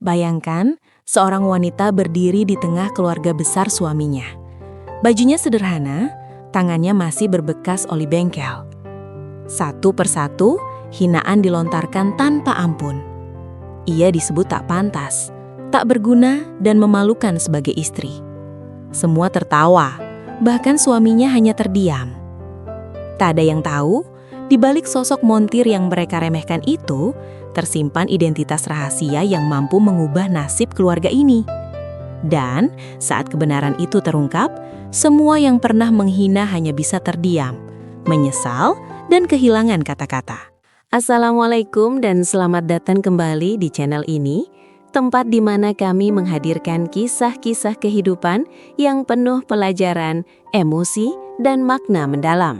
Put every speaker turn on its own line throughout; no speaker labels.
Bayangkan, seorang wanita berdiri di tengah keluarga besar suaminya. Bajunya sederhana, tangannya masih berbekas oli bengkel. Satu persatu, hinaan dilontarkan tanpa ampun. Ia disebut tak pantas, tak berguna dan memalukan sebagai istri. Semua tertawa, bahkan suaminya hanya terdiam. Tak ada yang tahu, di balik sosok montir yang mereka remehkan itu, tersimpan identitas rahasia yang mampu mengubah nasib keluarga ini. Dan saat kebenaran itu terungkap, semua yang pernah menghina hanya bisa terdiam, menyesal, dan kehilangan kata-kata. Assalamualaikum dan selamat datang kembali di channel ini, tempat di mana kami menghadirkan kisah-kisah kehidupan yang penuh pelajaran, emosi, dan makna mendalam.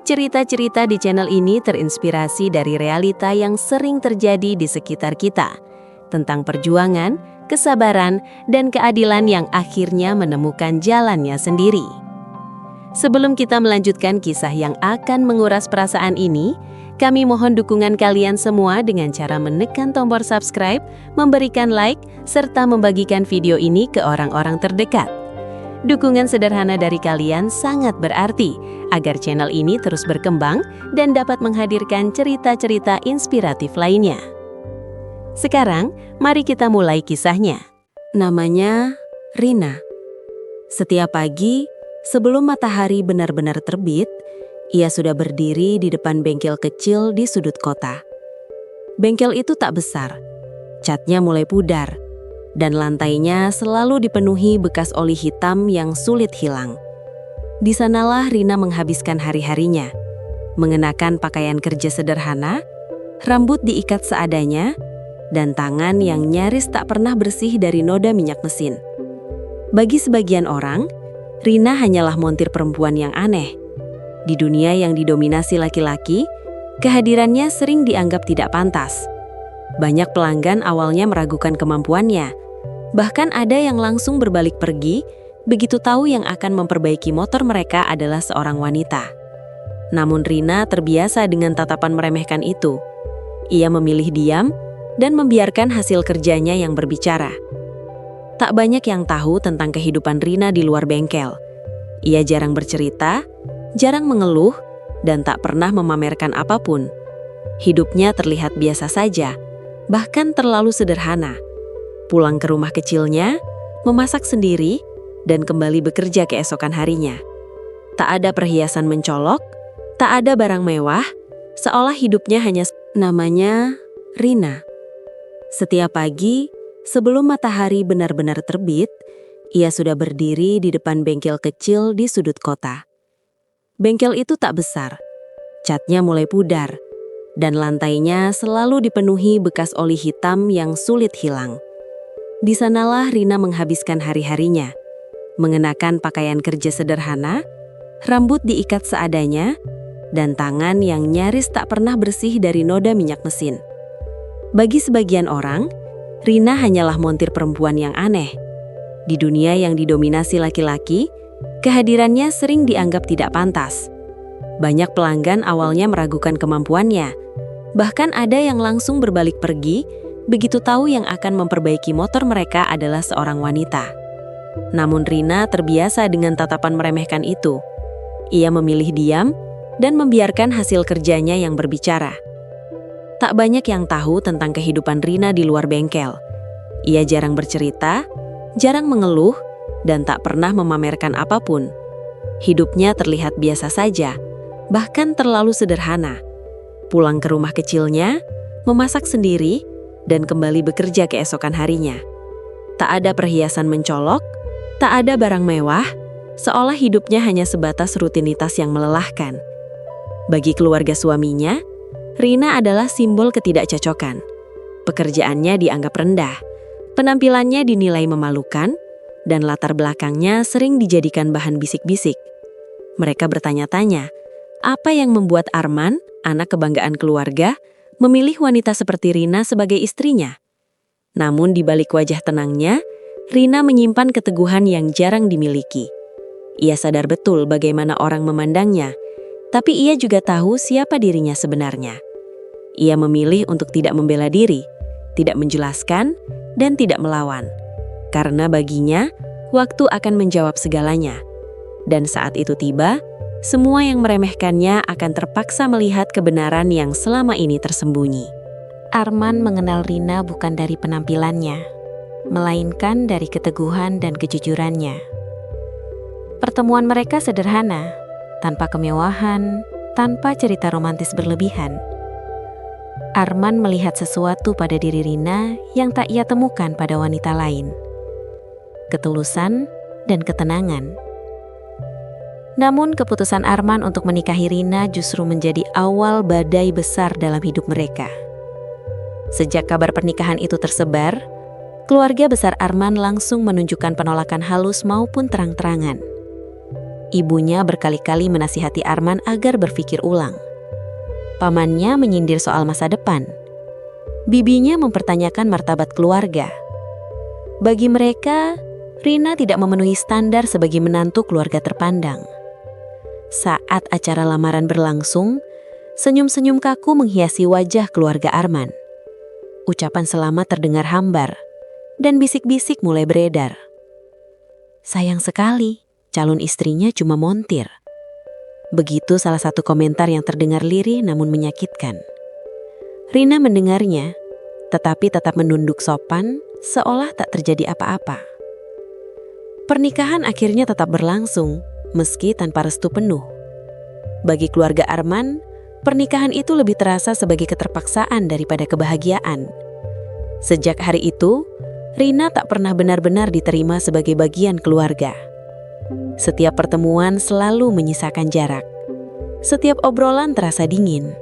Cerita-cerita di channel ini terinspirasi dari realita yang sering terjadi di sekitar kita, tentang perjuangan, kesabaran, dan keadilan yang akhirnya menemukan jalannya sendiri. Sebelum kita melanjutkan kisah yang akan menguras perasaan ini, kami mohon dukungan kalian semua dengan cara menekan tombol subscribe, memberikan like, serta membagikan video ini ke orang-orang terdekat. Dukungan sederhana dari kalian sangat berarti agar channel ini terus berkembang dan dapat menghadirkan cerita-cerita inspiratif lainnya. Sekarang, mari kita mulai kisahnya. Namanya Rina. Setiap pagi, sebelum matahari benar-benar terbit, ia sudah berdiri di depan bengkel kecil di sudut kota. Bengkel itu tak besar, catnya mulai pudar, dan lantainya selalu dipenuhi bekas oli hitam yang sulit hilang. Di sanalah Rina menghabiskan hari-harinya, mengenakan pakaian kerja sederhana, rambut diikat seadanya, dan tangan yang nyaris tak pernah bersih dari noda minyak mesin. Bagi sebagian orang, Rina hanyalah montir perempuan yang aneh. Di dunia yang didominasi laki-laki, kehadirannya sering dianggap tidak pantas. Banyak pelanggan awalnya meragukan kemampuannya. Bahkan ada yang langsung berbalik pergi, begitu tahu yang akan memperbaiki motor mereka adalah seorang wanita. Namun Rina terbiasa dengan tatapan meremehkan itu. Ia memilih diam dan membiarkan hasil kerjanya yang berbicara. Tak banyak yang tahu tentang kehidupan Rina di luar bengkel. Ia jarang bercerita, jarang mengeluh, dan tak pernah memamerkan apapun. Hidupnya terlihat biasa saja, bahkan terlalu sederhana. Pulang ke rumah kecilnya, memasak sendiri, dan kembali bekerja keesokan harinya. Tak ada perhiasan mencolok, tak ada barang mewah, seolah hidupnya hanya namanya Rina. Setiap pagi, sebelum matahari benar-benar terbit, ia sudah berdiri di depan bengkel kecil di sudut kota. Bengkel itu tak besar, catnya mulai pudar, dan lantainya selalu dipenuhi bekas oli hitam yang sulit hilang. Di sanalah Rina menghabiskan hari-harinya, mengenakan pakaian kerja sederhana, rambut diikat seadanya, dan tangan yang nyaris tak pernah bersih dari noda minyak mesin. Bagi sebagian orang, Rina hanyalah montir perempuan yang aneh. Di dunia yang didominasi laki-laki, kehadirannya sering dianggap tidak pantas. Banyak pelanggan awalnya meragukan kemampuannya. Bahkan ada yang langsung berbalik pergi, begitu tahu yang akan memperbaiki motor mereka adalah seorang wanita. Namun Rina terbiasa dengan tatapan meremehkan itu. Ia memilih diam dan membiarkan hasil kerjanya yang berbicara. Tak banyak yang tahu tentang kehidupan Rina di luar bengkel. Ia jarang bercerita, jarang mengeluh, dan tak pernah memamerkan apapun. Hidupnya terlihat biasa saja, bahkan terlalu sederhana. Pulang ke rumah kecilnya, memasak sendiri, dan kembali bekerja keesokan harinya. Tak ada perhiasan mencolok, tak ada barang mewah, seolah hidupnya hanya sebatas rutinitas yang melelahkan. Bagi keluarga suaminya, Rina adalah simbol ketidakcocokan. Pekerjaannya dianggap rendah, penampilannya dinilai memalukan, dan latar belakangnya sering dijadikan bahan bisik-bisik. Mereka bertanya-tanya, apa yang membuat Arman, anak kebanggaan keluarga, memilih wanita seperti Rina sebagai istrinya? Namun di balik wajah tenangnya, Rina menyimpan keteguhan yang jarang dimiliki. Ia sadar betul bagaimana orang memandangnya, tapi ia juga tahu siapa dirinya sebenarnya. Ia memilih untuk tidak membela diri, tidak menjelaskan,
dan tidak melawan. Karena baginya, waktu akan menjawab segalanya. Dan saat itu tiba, semua yang meremehkannya akan terpaksa melihat kebenaran yang selama ini tersembunyi.
Arman mengenal Rina bukan dari penampilannya, melainkan dari keteguhan dan kejujurannya. Pertemuan mereka sederhana, tanpa kemewahan, tanpa cerita romantis berlebihan. Arman melihat sesuatu pada diri Rina yang tak ia temukan pada wanita lain. Ketulusan dan ketenangan. Namun keputusan Arman untuk menikahi Rina justru menjadi awal badai besar dalam hidup mereka. Sejak kabar pernikahan itu tersebar, keluarga besar Arman langsung menunjukkan penolakan halus maupun terang-terangan. Ibunya berkali-kali menasihati Arman agar berpikir ulang. Pamannya menyindir soal masa depan. Bibinya mempertanyakan martabat keluarga. Bagi mereka, Rina tidak memenuhi standar sebagai menantu keluarga terpandang. Saat acara lamaran berlangsung, senyum-senyum kaku menghiasi wajah keluarga Arman. Ucapan selamat terdengar hambar, dan bisik-bisik mulai beredar. Sayang sekali, calon istrinya cuma montir. Begitu salah satu komentar yang terdengar lirih namun menyakitkan. Rina mendengarnya, tetapi tetap menunduk sopan seolah tak terjadi apa-apa. Pernikahan akhirnya tetap berlangsung, meski tanpa restu penuh. Bagi keluarga Arman, pernikahan itu lebih terasa sebagai keterpaksaan daripada kebahagiaan. Sejak hari itu, Rina tak pernah benar-benar diterima sebagai bagian keluarga. Setiap pertemuan selalu menyisakan jarak. Setiap obrolan terasa dingin.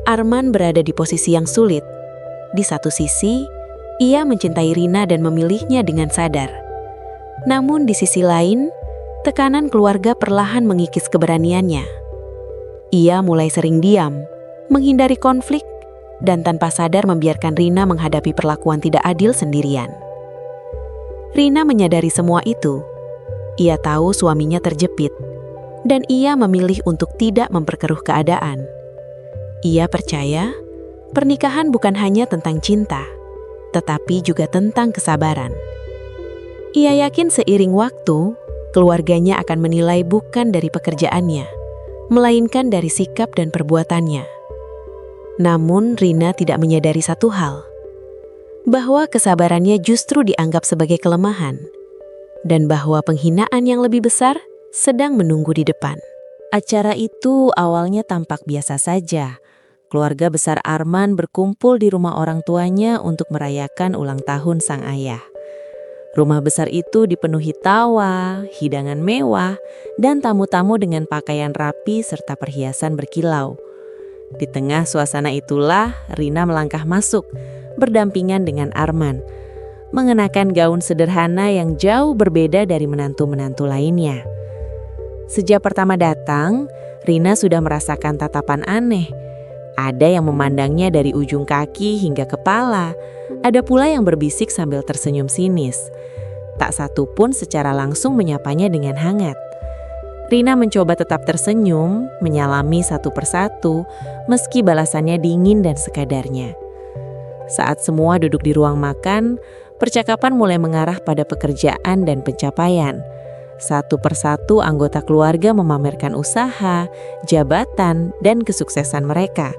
Arman berada di posisi yang sulit. Di satu sisi, ia mencintai Rina dan memilihnya dengan sadar. Namun di sisi lain, tekanan keluarga perlahan mengikis keberaniannya. Ia mulai sering diam, menghindari konflik, dan tanpa sadar membiarkan Rina menghadapi perlakuan tidak adil sendirian. Rina menyadari semua itu. Ia tahu suaminya terjepit, dan ia memilih untuk tidak memperkeruh keadaan. Ia percaya, pernikahan bukan hanya tentang cinta, tetapi juga tentang kesabaran. Ia yakin seiring waktu, keluarganya akan menilai bukan dari pekerjaannya, melainkan dari sikap dan perbuatannya. Namun Rina tidak menyadari satu hal, bahwa kesabarannya justru dianggap sebagai kelemahan, dan bahwa penghinaan yang lebih besar sedang menunggu di depan. Acara itu awalnya tampak biasa saja. Keluarga besar Arman berkumpul di rumah orang tuanya untuk merayakan ulang tahun sang ayah. Rumah besar itu dipenuhi tawa, hidangan mewah, dan tamu-tamu dengan pakaian rapi serta perhiasan berkilau. Di tengah suasana itulah Rina melangkah masuk, berdampingan dengan Arman, mengenakan gaun sederhana yang jauh berbeda dari menantu-menantu lainnya. Sejak pertama datang, Rina sudah merasakan tatapan aneh. Ada yang memandangnya dari ujung kaki hingga kepala, ada pula yang berbisik sambil tersenyum sinis. Tak satu pun secara langsung menyapanya dengan hangat. Rina mencoba tetap tersenyum, menyalami satu persatu, meski balasannya dingin dan sekadarnya. Saat semua duduk di ruang makan, percakapan mulai mengarah pada pekerjaan dan pencapaian. Satu persatu anggota keluarga memamerkan usaha, jabatan, dan kesuksesan mereka.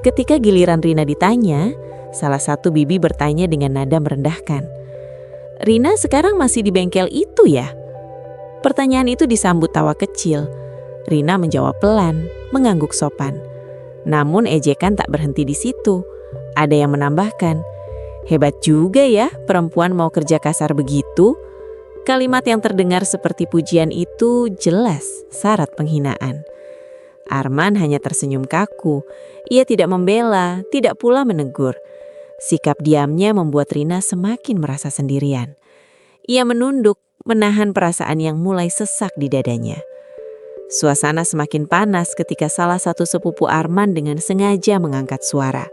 Ketika giliran Rina ditanya, salah satu bibi bertanya dengan nada merendahkan, "Rina sekarang masih di bengkel itu ya?" Pertanyaan itu disambut tawa kecil. Rina menjawab pelan, mengangguk sopan. Namun ejekan tak berhenti di situ. Ada yang menambahkan, "Hebat juga ya perempuan mau kerja kasar begitu." Kalimat yang terdengar seperti pujian itu jelas syarat penghinaan. Arman hanya tersenyum kaku. Ia tidak membela, tidak pula menegur. Sikap diamnya membuat Rina semakin merasa sendirian. Ia menunduk, menahan perasaan yang mulai sesak di dadanya. Suasana semakin panas ketika salah satu sepupu Arman dengan sengaja mengangkat suara.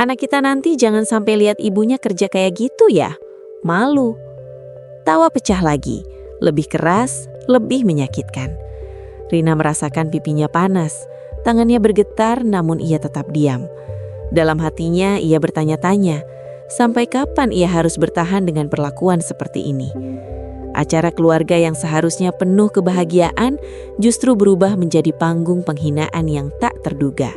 "Anak kita nanti jangan sampai lihat ibunya kerja kayak gitu ya. Malu." Tawa pecah lagi, lebih keras, lebih menyakitkan. Rina merasakan pipinya panas, tangannya bergetar namun ia tetap diam. Dalam hatinya ia bertanya-tanya,
Sampai kapan ia harus bertahan dengan perlakuan seperti ini? Acara keluarga yang seharusnya penuh kebahagiaan justru berubah menjadi panggung penghinaan yang tak terduga.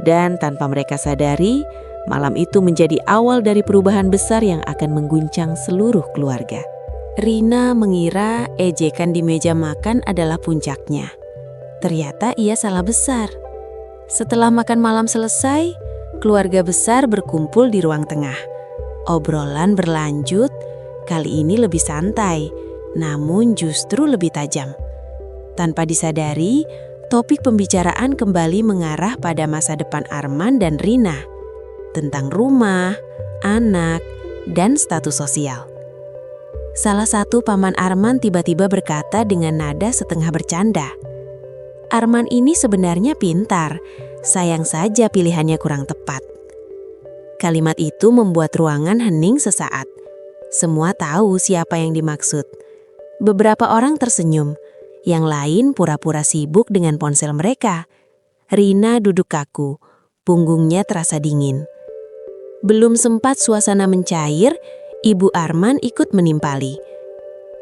Dan tanpa mereka sadari, malam itu menjadi awal dari perubahan besar yang akan mengguncang seluruh keluarga.
Rina mengira ejekan di meja makan adalah puncaknya. Ternyata ia salah besar. Setelah makan malam selesai, keluarga besar berkumpul di ruang tengah. Obrolan berlanjut, kali ini lebih santai, namun justru lebih tajam. Tanpa disadari, topik pembicaraan kembali mengarah pada masa depan Arman dan Rina. Tentang rumah, anak, dan status sosial. Salah satu paman Arman tiba-tiba berkata dengan nada setengah bercanda. Arman ini sebenarnya pintar, sayang saja pilihannya kurang tepat. Kalimat itu membuat ruangan hening sesaat. Semua tahu siapa yang dimaksud. Beberapa orang tersenyum, yang lain pura-pura sibuk dengan ponsel mereka. Rina duduk kaku, punggungnya terasa dingin. Belum sempat suasana mencair, Ibu Arman ikut menimpali.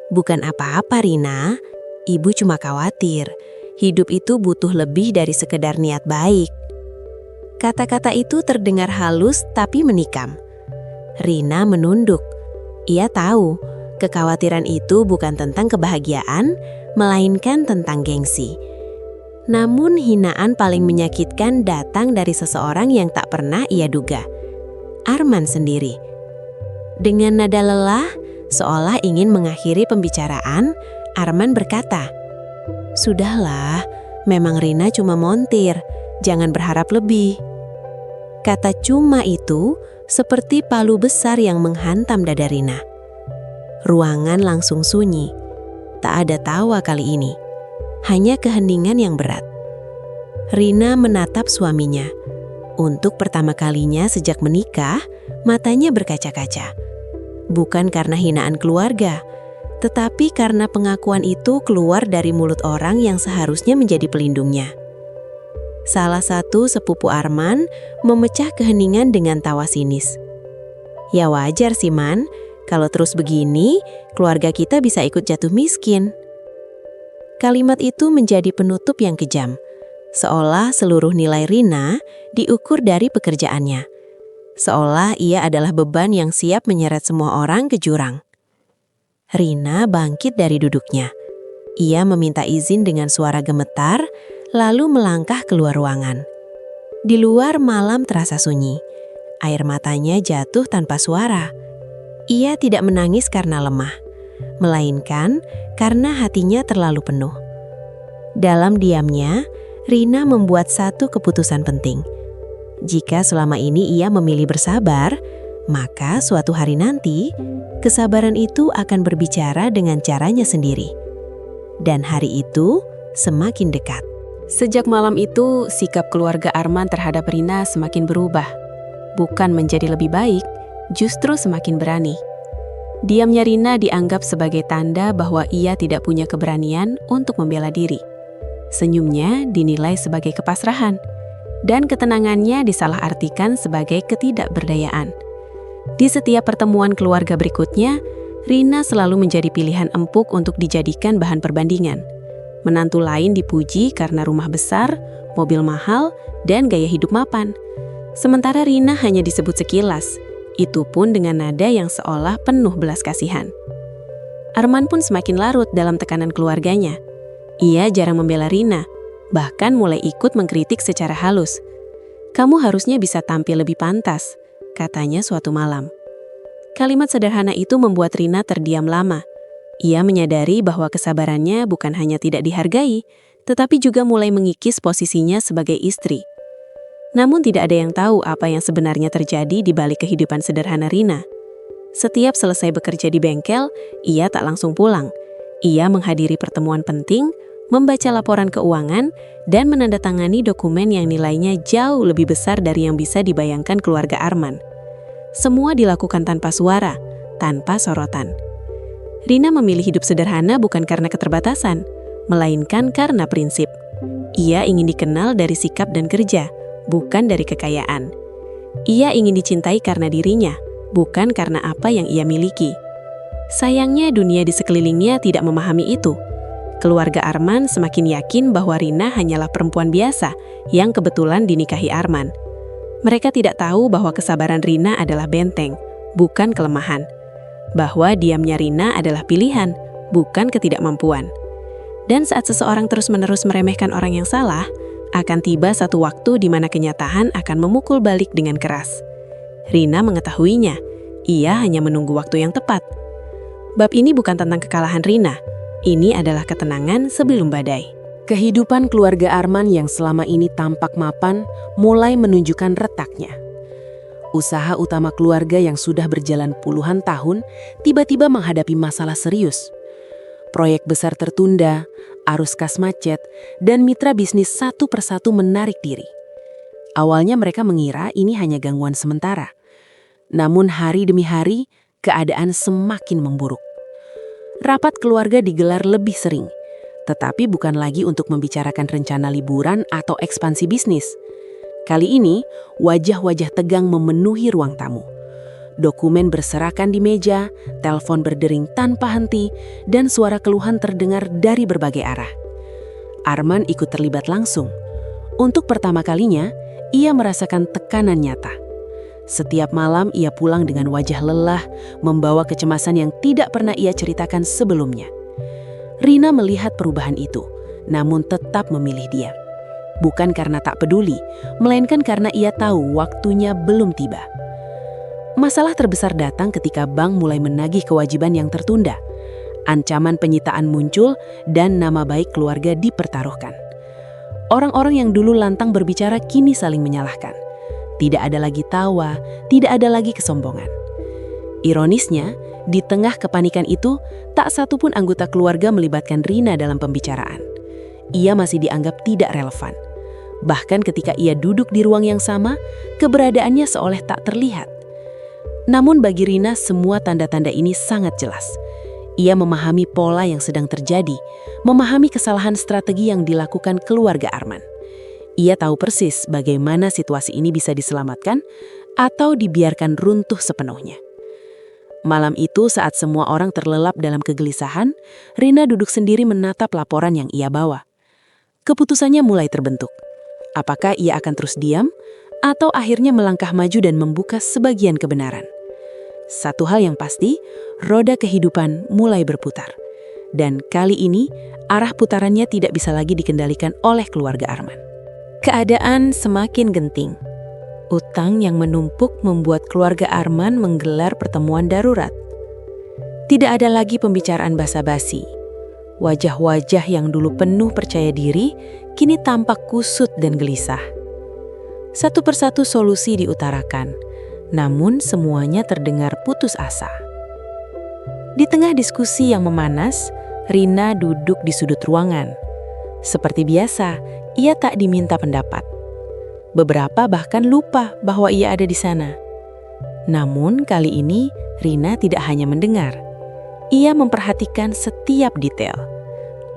Bukan apa-apa Rina, Ibu cuma khawatir. Hidup itu butuh lebih dari sekedar niat baik. Kata-kata itu terdengar halus tapi menikam. Rina menunduk. Ia tahu, kekhawatiran itu bukan tentang kebahagiaan, melainkan tentang gengsi. Namun hinaan paling menyakitkan datang dari seseorang yang tak pernah ia duga. Arman sendiri. Dengan nada lelah, seolah ingin mengakhiri pembicaraan, Arman berkata, "Sudahlah, memang Rina cuma montir, jangan berharap lebih." Kata cuma itu seperti palu besar yang menghantam dada Rina. Ruangan langsung sunyi. Tak ada tawa kali ini, hanya keheningan yang berat. Rina menatap suaminya. Untuk pertama kalinya sejak menikah, matanya berkaca-kaca. Bukan karena hinaan keluarga, tetapi karena pengakuan itu keluar dari mulut orang yang seharusnya menjadi pelindungnya. Salah satu sepupu Arman memecah keheningan dengan tawa sinis. "Ya wajar sih Man, kalau terus begini, keluarga kita bisa ikut jatuh miskin." Kalimat itu menjadi penutup yang kejam, seolah seluruh nilai Rina diukur dari pekerjaannya. Seolah ia adalah beban yang siap menyeret semua orang ke jurang. Rina bangkit dari duduknya. Ia meminta izin dengan suara gemetar, lalu melangkah keluar ruangan. Di luar malam terasa sunyi. Air matanya jatuh tanpa suara. Ia tidak menangis karena lemah, melainkan karena hatinya terlalu penuh. Dalam diamnya, Rina membuat satu keputusan penting. Jika selama ini ia memilih bersabar, maka suatu hari nanti, kesabaran itu akan berbicara dengan caranya sendiri. Dan hari itu semakin dekat. Sejak malam itu, sikap keluarga Arman terhadap Rina semakin berubah. Bukan menjadi lebih baik, justru semakin berani. Diamnya Rina dianggap sebagai tanda bahwa ia tidak punya keberanian untuk membela diri. Senyumnya dinilai sebagai kepasrahan, dan ketenangannya disalahartikan sebagai ketidakberdayaan. Di setiap pertemuan keluarga berikutnya, Rina selalu menjadi pilihan empuk untuk dijadikan bahan perbandingan. Menantu lain dipuji karena rumah besar, mobil mahal, dan gaya hidup mapan. Sementara Rina hanya disebut sekilas, itu pun dengan nada yang seolah penuh belas kasihan. Arman pun semakin larut dalam tekanan keluarganya. Ia jarang membela Rina, bahkan mulai ikut mengkritik secara halus. "Kamu harusnya bisa tampil lebih pantas," katanya suatu malam. Kalimat sederhana itu membuat Rina terdiam lama. Ia menyadari bahwa kesabarannya bukan hanya tidak dihargai, tetapi juga mulai mengikis posisinya sebagai istri. Namun tidak ada yang tahu apa yang sebenarnya terjadi di balik kehidupan sederhana Rina. Setiap selesai bekerja di bengkel, ia tak langsung pulang. Ia menghadiri pertemuan penting, membaca laporan keuangan, dan menandatangani dokumen yang nilainya jauh lebih besar dari yang bisa dibayangkan keluarga Arman. Semua dilakukan tanpa suara, tanpa sorotan. Rina memilih hidup sederhana bukan karena keterbatasan, melainkan karena prinsip. Ia ingin dikenal dari sikap dan kerja, bukan dari kekayaan. Ia ingin dicintai karena dirinya,
bukan karena apa yang ia miliki. Sayangnya dunia di sekelilingnya tidak memahami itu. Keluarga Arman semakin yakin bahwa Rina hanyalah perempuan biasa yang kebetulan dinikahi Arman. Mereka tidak tahu bahwa kesabaran Rina adalah benteng, bukan kelemahan. Bahwa diamnya Rina adalah pilihan, bukan ketidakmampuan. Dan saat seseorang terus-menerus meremehkan orang yang salah, akan tiba satu waktu di mana kenyataan akan memukul balik dengan keras. Rina mengetahuinya, ia hanya menunggu waktu yang tepat. Bab ini bukan tentang kekalahan Rina, ini adalah ketenangan sebelum badai.
Kehidupan keluarga Arman yang selama ini tampak mapan mulai menunjukkan retaknya. Usaha utama keluarga yang sudah berjalan puluhan tahun tiba-tiba menghadapi masalah serius. Proyek besar tertunda, arus kas macet, dan mitra bisnis satu persatu menarik diri. Awalnya mereka mengira ini hanya gangguan sementara. Namun hari demi hari, keadaan semakin memburuk. Rapat keluarga digelar lebih sering, tetapi bukan lagi untuk membicarakan rencana liburan atau ekspansi bisnis. Kali ini, wajah-wajah tegang memenuhi ruang tamu. Dokumen berserakan di meja, telepon berdering tanpa henti, dan suara keluhan terdengar dari berbagai arah. Arman ikut terlibat langsung. Untuk pertama kalinya, ia merasakan tekanan nyata. Setiap malam ia pulang dengan wajah lelah, membawa kecemasan yang tidak pernah ia ceritakan sebelumnya. Rina melihat perubahan itu, namun tetap memilih diam. Bukan karena tak peduli, melainkan karena ia tahu waktunya belum tiba. Masalah terbesar datang ketika bank mulai menagih kewajiban yang tertunda. Ancaman penyitaan muncul dan nama baik keluarga dipertaruhkan. Orang-orang yang dulu lantang berbicara kini saling menyalahkan. Tidak ada lagi tawa, tidak ada lagi kesombongan. Ironisnya, di tengah kepanikan itu, tak satupun anggota keluarga melibatkan Rina dalam pembicaraan. Ia masih dianggap tidak relevan. Bahkan ketika ia duduk di ruang yang sama, keberadaannya seolah tak terlihat. Namun bagi Rina semua tanda-tanda ini sangat jelas. Ia memahami pola yang sedang terjadi, memahami kesalahan strategi yang dilakukan keluarga Arman. Ia tahu persis bagaimana situasi ini bisa diselamatkan atau dibiarkan runtuh sepenuhnya. Malam itu saat semua orang terlelap dalam kegelisahan, Rina duduk sendiri menatap laporan yang ia bawa. Keputusannya mulai terbentuk. Apakah ia akan terus diam atau akhirnya melangkah maju dan membuka sebagian kebenaran? Satu hal yang pasti, roda kehidupan mulai berputar. Dan kali ini, arah putarannya tidak bisa lagi dikendalikan oleh keluarga Arman. Keadaan semakin genting. Utang yang menumpuk membuat keluarga Arman menggelar pertemuan darurat. Tidak ada lagi pembicaraan basa-basi. Wajah-wajah yang dulu penuh percaya diri, kini tampak kusut dan gelisah. Satu persatu solusi diutarakan, namun semuanya terdengar putus asa. Di tengah diskusi yang memanas, Rina duduk di sudut ruangan. Seperti biasa, ia tak diminta pendapat. Beberapa bahkan lupa bahwa ia ada di sana. Namun kali ini, Rina tidak hanya mendengar. Ia memperhatikan setiap detail.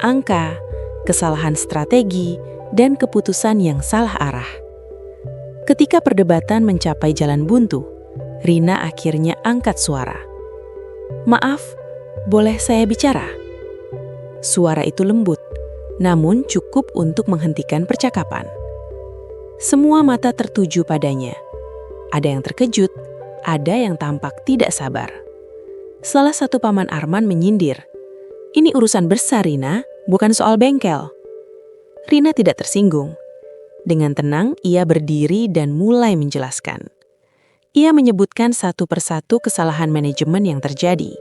Angka, kesalahan strategi, dan keputusan yang salah arah. Ketika perdebatan mencapai jalan buntu, Rina akhirnya angkat suara. "Maaf, boleh saya bicara?" Suara itu lembut, namun cukup untuk menghentikan percakapan. Semua mata tertuju padanya. Ada yang terkejut, ada yang tampak tidak sabar. Salah satu paman Arman menyindir, "Ini urusan besar, Rina, bukan soal bengkel." Rina tidak tersinggung. Dengan tenang, ia berdiri dan mulai menjelaskan. Ia menyebutkan satu persatu kesalahan manajemen yang terjadi,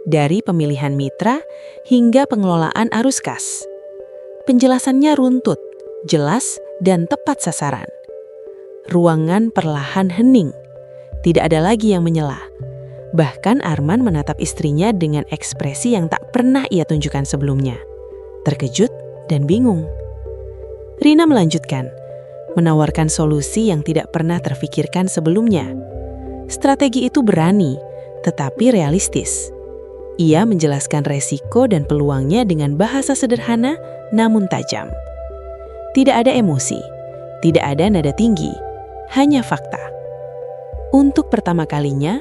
dari pemilihan mitra hingga pengelolaan arus kas. Penjelasannya runtut, jelas, dan tepat sasaran. Ruangan perlahan hening. Tidak ada lagi yang menyela. Bahkan Arman menatap istrinya dengan ekspresi yang tak pernah ia tunjukkan sebelumnya. Terkejut dan bingung. Rina melanjutkan, menawarkan solusi yang tidak pernah terfikirkan sebelumnya. Strategi itu berani, tetapi realistis. Ia menjelaskan resiko dan peluangnya dengan bahasa sederhana namun tajam. Tidak ada emosi, tidak ada nada tinggi, hanya fakta. Untuk pertama kalinya,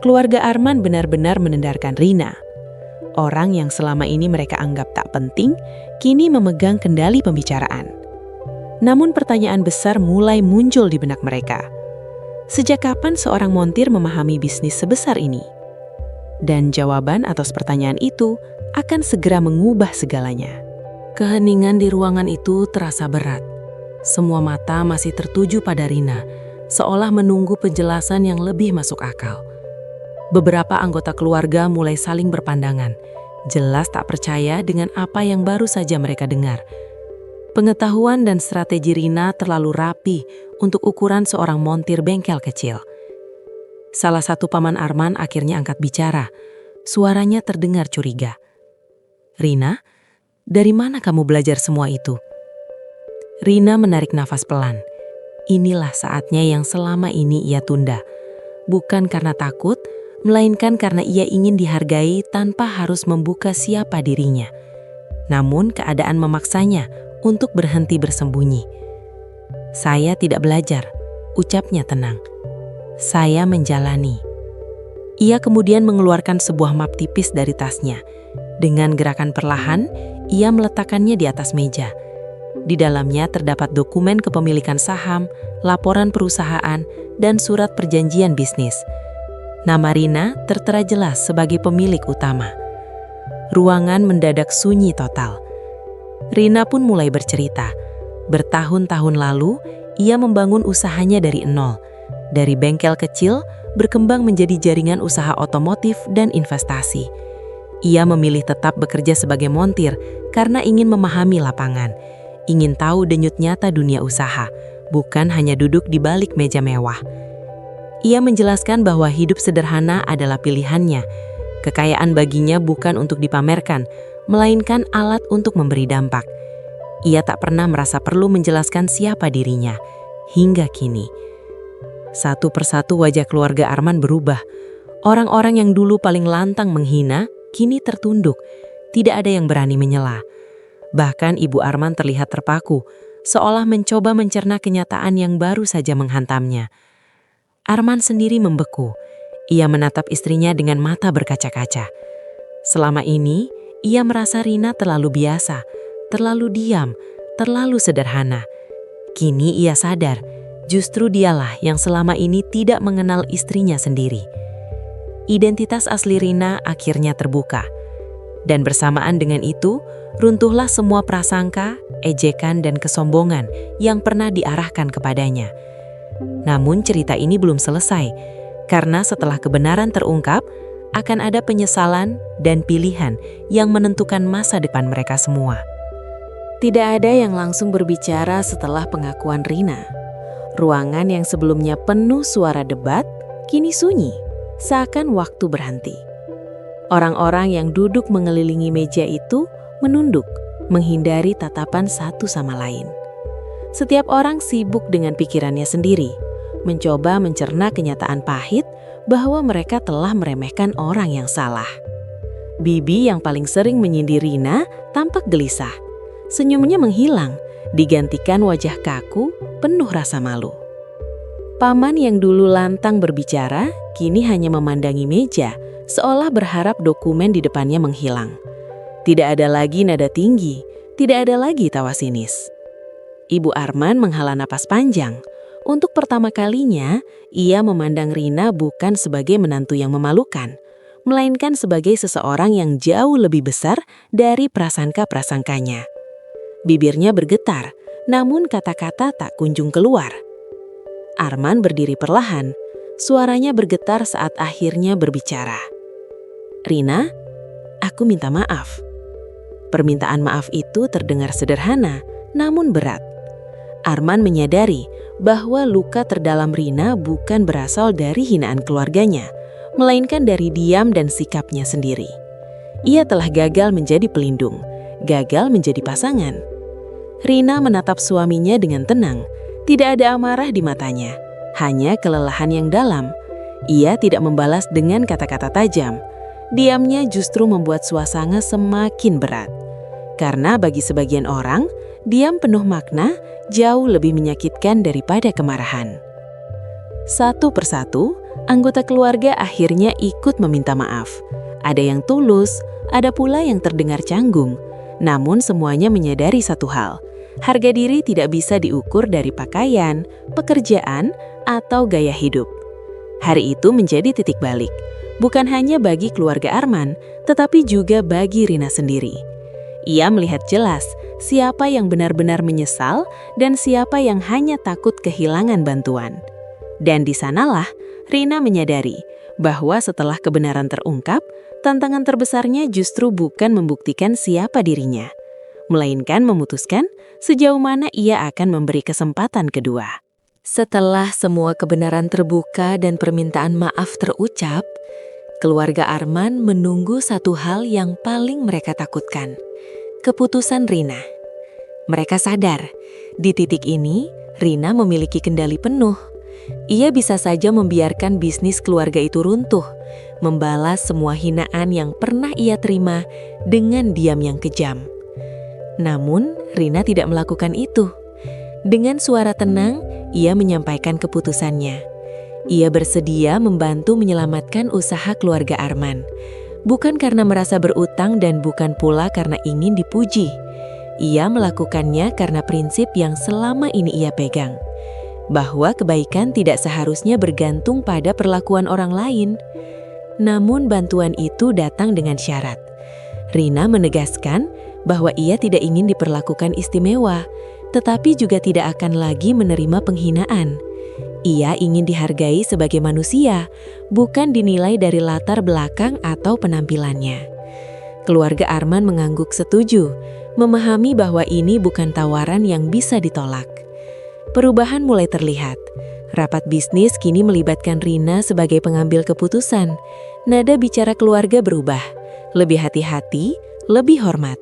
Keluarga Arman benar-benar mendendarkan Rina. Orang yang selama ini mereka anggap tak penting, kini memegang kendali pembicaraan. Namun pertanyaan besar mulai muncul di benak mereka. Sejak kapan seorang montir memahami bisnis sebesar ini? Dan jawaban atas pertanyaan itu akan segera mengubah segalanya.
Keheningan di ruangan itu terasa berat. Semua mata masih tertuju pada Rina, seolah menunggu penjelasan yang lebih masuk akal. Beberapa anggota keluarga mulai saling berpandangan, jelas tak percaya dengan apa yang baru saja mereka dengar. Pengetahuan dan strategi Rina terlalu rapi untuk ukuran seorang montir bengkel kecil. Salah satu paman Arman akhirnya angkat bicara. Suaranya terdengar curiga. "Rina, dari mana kamu belajar semua itu?" Rina menarik nafas pelan. Inilah saatnya yang selama ini ia tunda. Bukan karena takut, melainkan karena ia ingin dihargai tanpa harus membuka siapa dirinya. Namun keadaan memaksanya untuk berhenti bersembunyi. "Saya tidak belajar," ucapnya tenang. "Saya menjalani." Ia kemudian mengeluarkan sebuah map tipis dari tasnya. Dengan gerakan perlahan, ia meletakkannya di atas meja. Di dalamnya terdapat dokumen kepemilikan saham, laporan perusahaan, dan surat perjanjian bisnis. Nama Rina tertera jelas sebagai pemilik utama. Ruangan mendadak sunyi total. Rina pun mulai bercerita. Bertahun-tahun lalu, ia membangun usahanya dari nol. Dari bengkel kecil, berkembang menjadi jaringan usaha otomotif dan investasi. Ia memilih tetap bekerja sebagai montir karena ingin memahami lapangan, ingin tahu denyut nyata dunia usaha, bukan hanya duduk di balik meja mewah. Ia menjelaskan bahwa hidup sederhana adalah pilihannya. Kekayaan baginya bukan untuk dipamerkan, melainkan alat untuk memberi dampak. Ia tak pernah merasa perlu menjelaskan siapa dirinya, hingga kini. Satu persatu wajah keluarga Arman berubah. Orang-orang yang dulu paling lantang menghina, kini tertunduk. Tidak ada yang berani menyela. Bahkan ibu Arman terlihat terpaku, seolah mencoba mencerna kenyataan yang baru saja menghantamnya. Arman sendiri membeku. Ia menatap istrinya dengan mata berkaca-kaca. Selama ini, ia merasa Rina terlalu biasa, terlalu diam, terlalu sederhana. Kini ia sadar, justru dialah yang selama ini tidak mengenal istrinya sendiri. Identitas asli Rina akhirnya terbuka. Dan bersamaan dengan itu, runtuhlah semua prasangka, ejekan, dan kesombongan yang pernah diarahkan kepadanya. Namun cerita ini belum selesai, karena setelah kebenaran terungkap, akan ada penyesalan dan pilihan yang menentukan masa depan mereka semua. Tidak ada yang langsung berbicara setelah pengakuan Rina. Ruangan yang sebelumnya penuh suara debat, kini sunyi, seakan waktu berhenti. Orang-orang yang duduk mengelilingi meja itu menunduk, menghindari tatapan satu sama lain. Setiap orang sibuk dengan pikirannya sendiri, mencoba mencerna kenyataan pahit bahwa mereka telah meremehkan orang yang salah. Bibi yang paling sering menyindir Rina tampak gelisah. Senyumnya menghilang, digantikan wajah kaku, penuh rasa malu. Paman yang dulu lantang berbicara, kini hanya memandangi meja, seolah berharap dokumen di depannya menghilang. Tidak ada lagi nada tinggi, tidak ada lagi tawa sinis. Ibu Arman menghela napas panjang. Untuk pertama kalinya, ia memandang Rina bukan sebagai menantu yang memalukan, melainkan sebagai seseorang yang jauh lebih besar dari prasangka-prasangkanya. Bibirnya bergetar, namun kata-kata tak kunjung keluar. Arman berdiri perlahan, suaranya bergetar saat akhirnya berbicara. "Rina, aku minta maaf." Permintaan maaf itu terdengar sederhana, namun berat. Arman menyadari bahwa luka terdalam Rina bukan berasal dari hinaan keluarganya, melainkan dari diam dan sikapnya sendiri. Ia telah gagal menjadi pelindung, gagal menjadi pasangan. Rina menatap suaminya dengan tenang, tidak ada amarah di matanya, hanya kelelahan yang dalam. Ia tidak membalas dengan kata-kata tajam. Diamnya justru membuat suasana semakin berat. Karena bagi sebagian orang, diam penuh makna jauh lebih menyakitkan daripada kemarahan. Satu persatu,
Anggota keluarga akhirnya ikut meminta maaf. Ada yang tulus, ada pula yang terdengar canggung. Namun semuanya menyadari satu hal, harga diri tidak bisa diukur dari pakaian, pekerjaan, atau gaya hidup. Hari itu menjadi titik balik, bukan hanya bagi keluarga Arman, tetapi juga bagi Rina sendiri. Ia melihat jelas siapa yang benar-benar menyesal dan siapa yang hanya takut kehilangan bantuan. Dan di sanalah Rina menyadari bahwa setelah kebenaran terungkap, tantangan terbesarnya justru bukan membuktikan siapa dirinya, melainkan memutuskan sejauh mana ia akan memberi kesempatan kedua.
Setelah semua kebenaran terbuka dan permintaan maaf terucap, keluarga Arman menunggu satu hal yang paling mereka takutkan. Keputusan Rina. Mereka sadar, di titik ini, Rina memiliki kendali penuh. Ia bisa saja membiarkan bisnis keluarga itu runtuh, membalas semua hinaan yang pernah ia terima dengan diam yang kejam. Namun, Rina tidak melakukan itu. Dengan suara tenang, ia menyampaikan keputusannya. Ia bersedia membantu menyelamatkan usaha keluarga Arman. Bukan karena merasa berutang dan bukan pula karena ingin dipuji. Ia melakukannya karena prinsip yang selama ini ia pegang, bahwa kebaikan tidak seharusnya bergantung pada perlakuan orang lain. Namun bantuan itu datang dengan syarat. Rina menegaskan bahwa ia tidak ingin diperlakukan istimewa, tetapi juga tidak akan lagi menerima penghinaan. Ia ingin dihargai sebagai manusia, bukan dinilai dari latar belakang atau penampilannya. Keluarga Arman mengangguk setuju, memahami bahwa ini bukan tawaran yang bisa ditolak. Perubahan mulai terlihat. Rapat bisnis kini melibatkan Rina sebagai pengambil keputusan. Nada bicara keluarga berubah, lebih hati-hati, lebih hormat.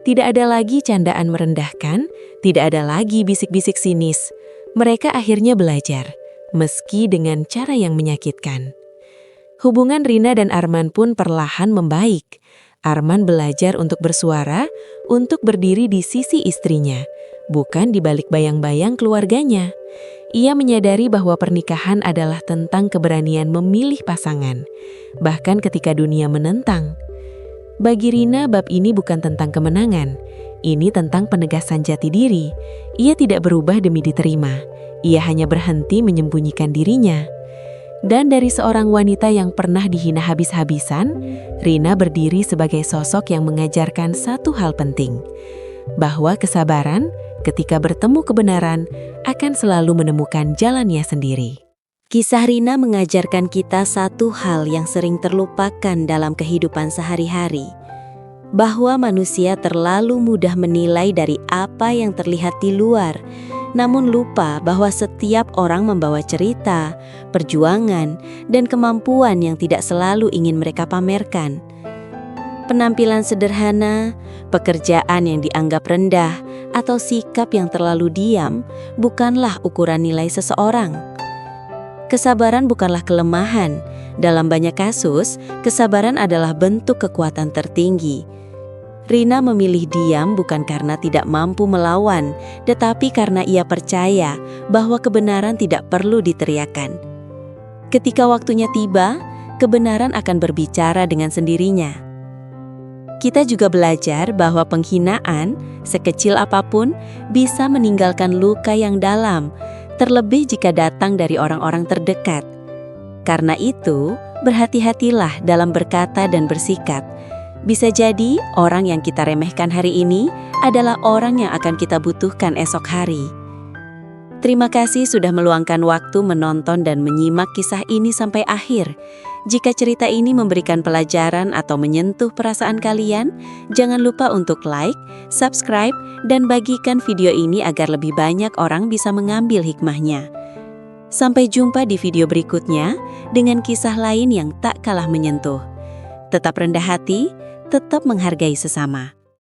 Tidak ada lagi candaan merendahkan, tidak ada lagi bisik-bisik sinis. Mereka akhirnya belajar, meski dengan cara yang menyakitkan. Hubungan Rina dan Arman pun perlahan membaik. Arman belajar untuk bersuara, untuk berdiri di sisi istrinya, bukan di balik bayang-bayang keluarganya. Ia menyadari bahwa pernikahan adalah tentang keberanian memilih pasangan, bahkan ketika dunia menentang. Bagi Rina, bab ini bukan tentang kemenangan. Ini tentang penegasan jati diri. Ia tidak berubah demi diterima. Ia hanya berhenti menyembunyikan dirinya. Dan dari seorang wanita yang pernah dihina habis-habisan, Rina berdiri sebagai sosok yang mengajarkan satu hal penting, bahwa kesabaran ketika bertemu kebenaran akan selalu menemukan jalannya sendiri.
Kisah Rina mengajarkan kita satu hal yang sering terlupakan dalam kehidupan sehari-hari, bahwa manusia terlalu mudah menilai dari apa yang terlihat di luar, namun lupa bahwa setiap orang membawa cerita, perjuangan, dan kemampuan yang tidak selalu ingin mereka pamerkan. Penampilan sederhana, pekerjaan yang dianggap rendah, atau sikap yang terlalu diam bukanlah ukuran nilai seseorang. Kesabaran bukanlah kelemahan. Dalam banyak kasus, kesabaran adalah bentuk kekuatan tertinggi. Rina memilih diam bukan karena tidak mampu melawan, tetapi karena ia percaya bahwa kebenaran tidak perlu diteriakkan. Ketika waktunya tiba, kebenaran akan berbicara dengan sendirinya. Kita juga belajar bahwa penghinaan, sekecil apapun, bisa meninggalkan luka yang dalam, terlebih jika datang dari orang-orang terdekat. Karena itu, berhati-hatilah dalam berkata dan bersikap. Bisa jadi orang yang kita remehkan hari ini adalah orang yang akan kita butuhkan esok hari. Terima kasih sudah meluangkan waktu menonton dan menyimak kisah ini sampai akhir. Jika cerita ini memberikan pelajaran atau menyentuh perasaan kalian, jangan lupa untuk like, subscribe, dan bagikan video ini agar lebih banyak orang bisa mengambil hikmahnya. Sampai jumpa di video berikutnya dengan kisah lain yang tak kalah menyentuh. Tetap rendah hati, tetap menghargai sesama.